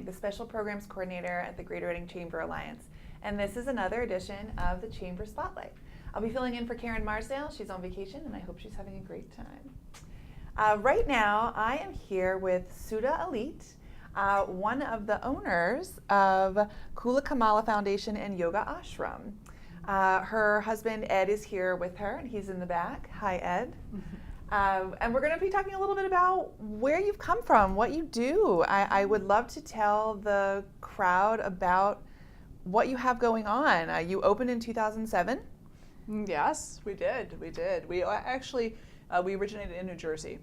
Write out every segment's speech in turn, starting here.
the Special Programs Coordinator at the Greater Reading Chamber Alliance, and this is another edition of the Chamber Spotlight. I'll be filling in for Karen Marsdale. She's on vacation, and I hope she's having a great time. Right now, I am here with Sudha Allitt, one of the owners of Kula Kamala Foundation and Yoga Ashram. Her husband, Ed, is here with her, and he's in the back. Hi, Ed. And we're going to be talking a little bit about where you've come from, what you do. I would love to tell the crowd about what you have going on. You opened in 2007. Yes, we did. We actually, we originated in New Jersey.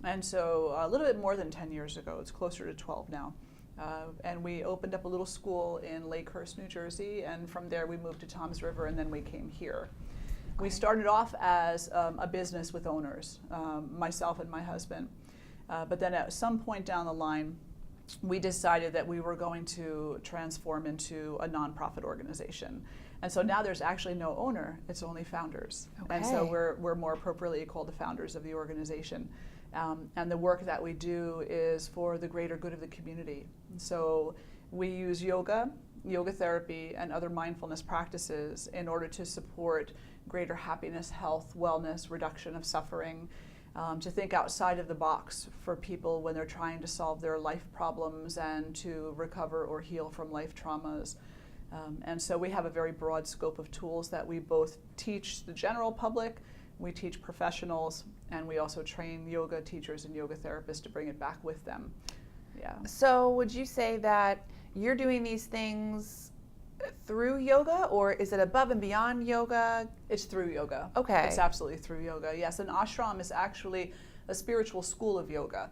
And so a little bit more than 10 years ago, it's closer to 12 now. And we opened up a little school in Lakehurst, New Jersey. And from there we moved to Toms River, and then we came here. We started off as a business with owners, myself and my husband. But then at some point down the line, we decided that we were going to transform into a nonprofit organization. And so now there's actually no owner, it's only founders. Okay. And so we're more appropriately called the founders of the organization. And the work that we do is for the greater good of the community. So we use yoga therapy, and other mindfulness practices in order to support greater happiness, health, wellness, reduction of suffering, to think outside of the box for people when they're trying to solve their life problems and to recover or heal from life traumas. And so we have a very broad scope of tools that we both teach the general public, we teach professionals, and we also train yoga teachers and yoga therapists to bring it back with them. Yeah. So would you say that you're doing these things through yoga, or is it above and beyond yoga? It's through yoga. Okay. It's absolutely through yoga, yes. An ashram is actually a spiritual school of yoga.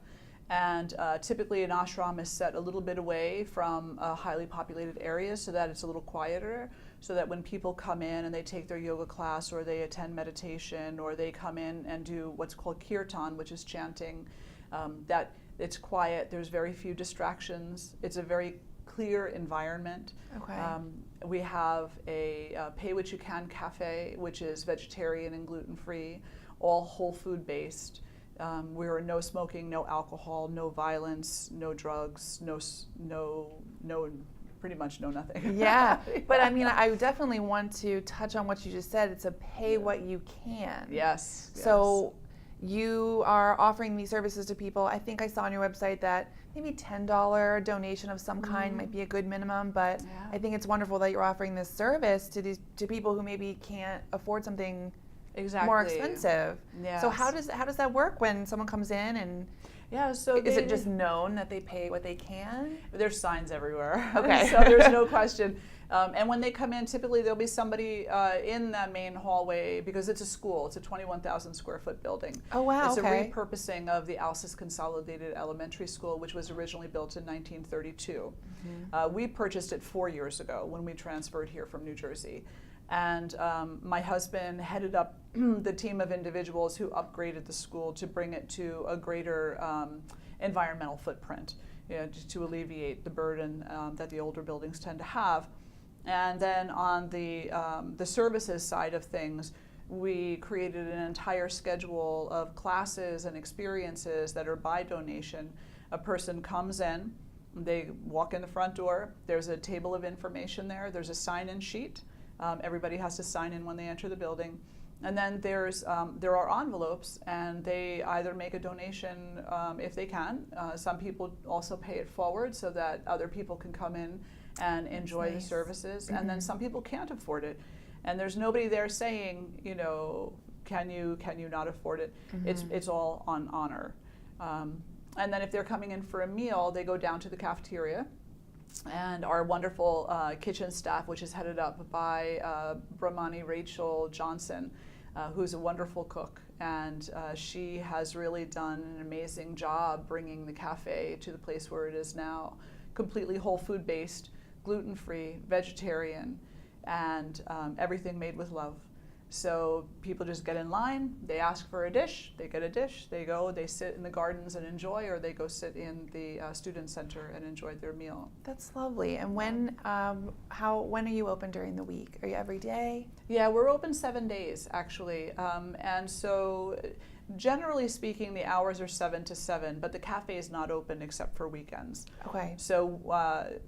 And typically an ashram is set a little bit away from highly populated areas so that it's a little quieter, so that when people come in and they take their yoga class or they attend meditation or they come in and do what's called kirtan, which is chanting, that it's quiet, there's very few distractions, it's a very clear environment. Okay. We have a pay what you can cafe, which is vegetarian and gluten-free, all whole food based. We're no smoking, no alcohol, no violence, no drugs, no, pretty much no nothing. Yeah, but I mean, I definitely want to touch on what you just said. It's a pay what you can. Yes. So you are offering these services to people. I think I saw on your website that maybe $10 donation of some kind might be a good minimum, but I think it's wonderful that you're offering this service to people who maybe can't afford something more expensive. Yes. So how does that work when someone comes in and so is it just known that they pay what they can? There's signs everywhere. Okay. So there's no question. And when they come in, typically there'll be somebody in that main hallway, because it's a school. It's a 21,000 square foot building. Oh, wow. It's okay. a repurposing of the Alsace Consolidated Elementary School, which was originally built in 1932. Mm-hmm. We purchased it 4 years ago when we transferred here from New Jersey. And my husband headed up the team of individuals who upgraded the school to bring it to a greater environmental footprint, to alleviate the burden that the older buildings tend to have. And then on the services side of things, we created an entire schedule of classes and experiences that are by donation. A person comes in, they walk in the front door, there's a table of information there, there's a sign-in sheet. Everybody has to sign in when they enter the building. And then there are envelopes, and they either make a donation if they can. Some people also pay it forward so that other people can come in and enjoy the services. Mm-hmm. And then some people can't afford it. And there's nobody there saying, can you not afford it? Mm-hmm. It's all on honor. And then if they're coming in for a meal, they go down to the cafeteria. And our wonderful kitchen staff, which is headed up by Brahmani Rachel Johnson, who's a wonderful cook. And she has really done an amazing job bringing the cafe to the place where it is now. Completely whole food based, gluten-free, vegetarian, and everything made with love. So people just get in line, they ask for a dish, they get a dish, they go, they sit in the gardens and enjoy, or they go sit in the student center and enjoy their meal. That's lovely. And when are you open during the week? Are you every day? Yeah, we're open 7 days actually. And so Generally speaking, the hours are 7 to 7, but the cafe is not open except for weekends. Okay. So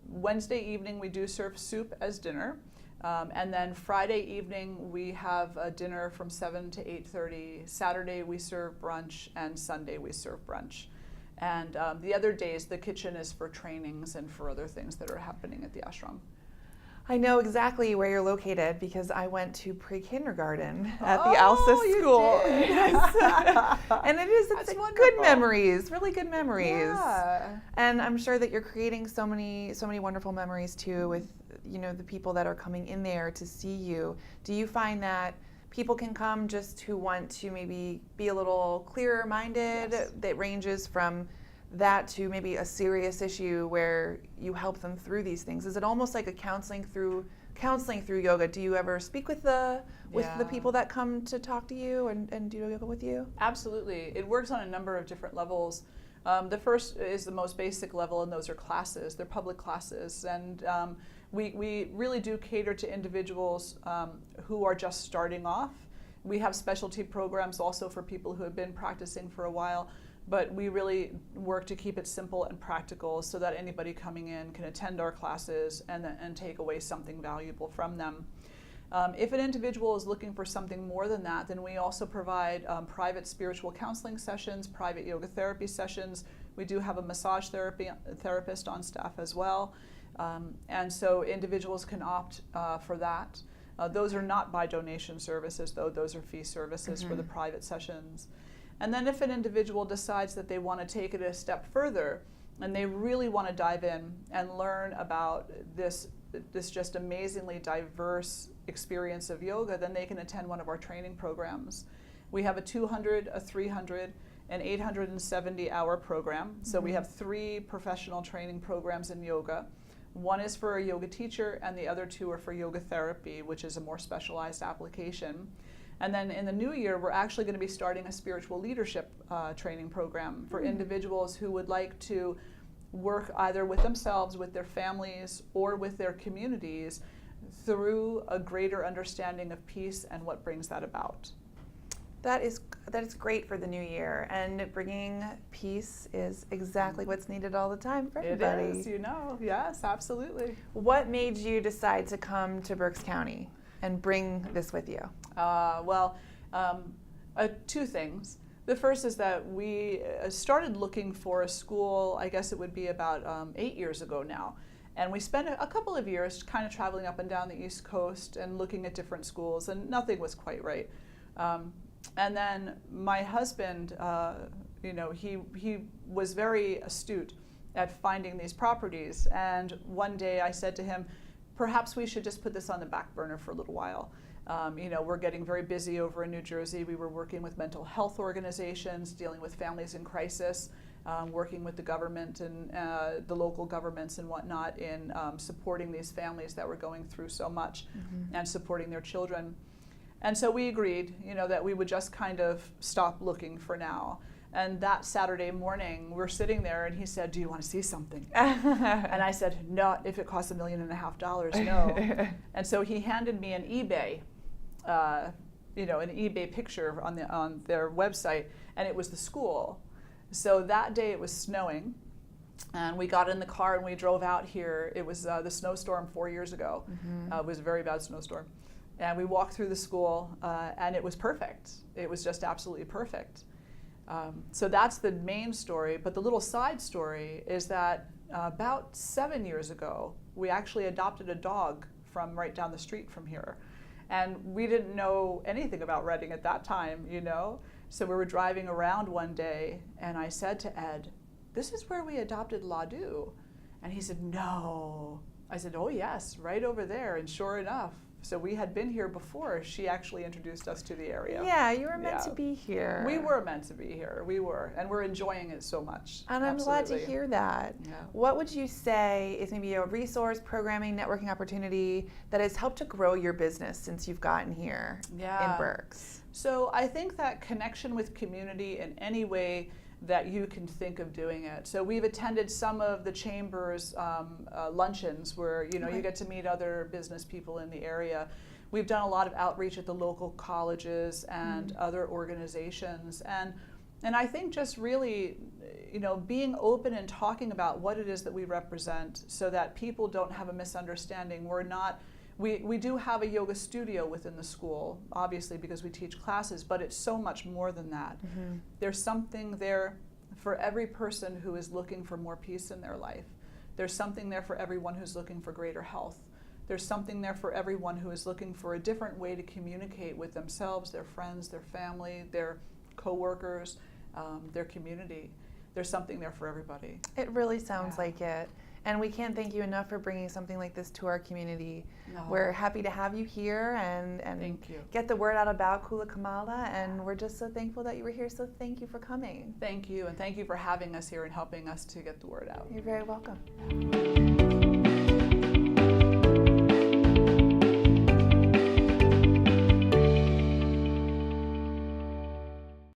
Wednesday evening we do serve soup as dinner. And then Friday evening we have a dinner from 7 to 8:30. Saturday we serve brunch, and Sunday we serve brunch. And the other days the kitchen is for trainings and for other things that are happening at the ashram. I know exactly where you're located because I went to pre-kindergarten at the Oh, Alsa you school. did. Yes. And it's That's good wonderful. memories, really good memories. Yeah. And I'm sure that you're creating so many wonderful memories too with, the people that are coming in there to see you. Do you find that people can come just who want to maybe be a little clearer minded? Yes. That ranges from that to maybe a serious issue where you help them through these things? Is it almost like a counseling through yoga? Do you ever speak with the people that come to talk to you and do yoga with you? Absolutely. It works on a number of different levels. The first is the most basic level, and those are classes. They're public classes. And we really do cater to individuals who are just starting off. We have specialty programs also for people who have been practicing for a while, but we really work to keep it simple and practical so that anybody coming in can attend our classes and take away something valuable from them. If an individual is looking for something more than that, then we also provide private spiritual counseling sessions, private yoga therapy sessions. We do have a massage therapist on staff as well. And so individuals can opt for that. Those are not by donation services, though. Those are fee services for the private sessions. And then if an individual decides that they want to take it a step further and they really want to dive in and learn about this just amazingly diverse experience of yoga, then they can attend one of our training programs. We have a 200, a 300, an 870-hour program. So we have 3 professional training programs in yoga. One is for a yoga teacher, and the other 2 are for yoga therapy, which is a more specialized application. And then in the new year, we're actually going to be starting a spiritual leadership training program for individuals who would like to work either with themselves, with their families, or with their communities through a greater understanding of peace and what brings that about. That is great for the new year, and bringing peace is exactly what's needed all the time for everybody. It is, yes, absolutely. What made you decide to come to Berks County and bring this with you? Two things. The first is that we started looking for a school, I guess it would be about 8 years ago now. And we spent a couple of years kind of traveling up and down the East Coast and looking at different schools, and nothing was quite right. And then my husband, he was very astute at finding these properties. And one day I said to him, perhaps we should just put this on the back burner for a little while. We're getting very busy over in New Jersey. We were working with mental health organizations, dealing with families in crisis, working with the government and the local governments and whatnot in supporting these families that were going through so much and supporting their children. And so we agreed, that we would just kind of stop looking for now. And that Saturday morning, we're sitting there, and he said, "Do you want to see something?" And I said, "Not if it costs $1.5 million, no." And so he handed me an eBay, an eBay picture on their website, and it was the school. So that day it was snowing, and we got in the car and we drove out here. It was the snowstorm 4 years ago. It was a very bad snowstorm. And we walked through the school, and it was perfect. It was just absolutely perfect. So that's the main story, but the little side story is that about 7 years ago, we actually adopted a dog from right down the street from here. And we didn't know anything about Reading at that time, So we were driving around one day, and I said to Ed, "This is where we adopted Ladu." And he said, "No." I said, "Oh yes, right over there." And sure enough, so we had been here before. She actually introduced us to the area. Yeah, you were meant to be here. We were meant to be here. We were. And we're enjoying it so much. And I'm glad to hear that. Yeah. What would you say is maybe a resource, programming, networking opportunity that has helped to grow your business since you've gotten here in Berks? So I think that connection with community in any way that you can think of doing it. So we've attended some of the chamber's luncheons where you get to meet other business people in the area. we've done a lot of outreach at the local colleges and other organizations. And I think just really, being open and talking about what it is that we represent so that people don't have a misunderstanding. We do have a yoga studio within the school, obviously, because we teach classes, but it's so much more than that. There's something there for every person who is looking for more peace in their life. There's something there for everyone who's looking for greater health. There's something there for everyone who is looking for a different way to communicate with themselves, their friends, their family, their coworkers, their community. There's something there for everybody. It really sounds like it. And we can't thank you enough for bringing something like this to our community. No. We're happy to have you here and Thank you. get the word out about Kula Kamala, and we're just so thankful that you were here, so thank you for coming. Thank you, and thank you for having us here and helping us to get the word out. You're very welcome.